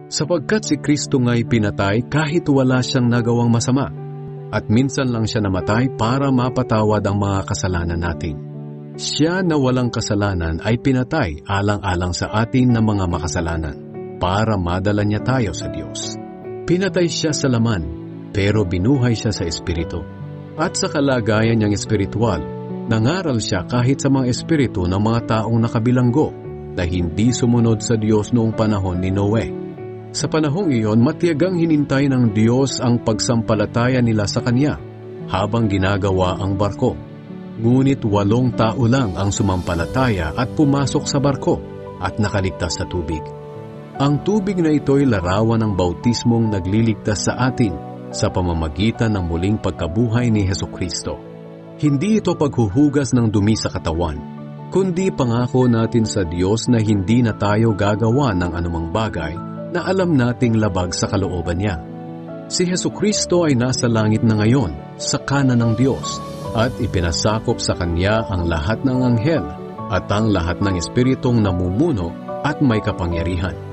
Sapagkat si Kristo nga'y pinatay kahit wala siyang nagawang masama, at minsan lang siya namatay para mapatawad ang mga kasalanan natin. Siya na walang kasalanan ay pinatay alang-alang sa atin na mga makasalanan, para madala niya tayo sa Diyos. Pinatay siya sa laman, pero binuhay siya sa espiritu. At sa kalagayan niyang espiritual, nangaral siya kahit sa mga espiritu ng mga taong nakabilanggo na hindi sumunod sa Diyos noong panahon ni Noe. Sa panahong iyon, matiyagang hinintay ng Diyos ang pagsampalataya nila sa Kanya habang ginagawa ang barko. Ngunit 8 tao lang ang sumampalataya at pumasok sa barko at nakaligtas sa tubig. Ang tubig na ito'y larawan ng bautismong nagliligtas sa atin sa pamamagitan ng muling pagkabuhay ni Hesukristo. Hindi ito paghuhugas ng dumi sa katawan, kundi pangako natin sa Diyos na hindi na tayo gagawa ng anumang bagay na alam nating labag sa kalooban niya. Si Hesukristo ay nasa langit na ngayon, sa kanan ng Diyos, at ipinasakop sa Kanya ang lahat ng anghel at ang lahat ng espiritong namumuno at may kapangyarihan.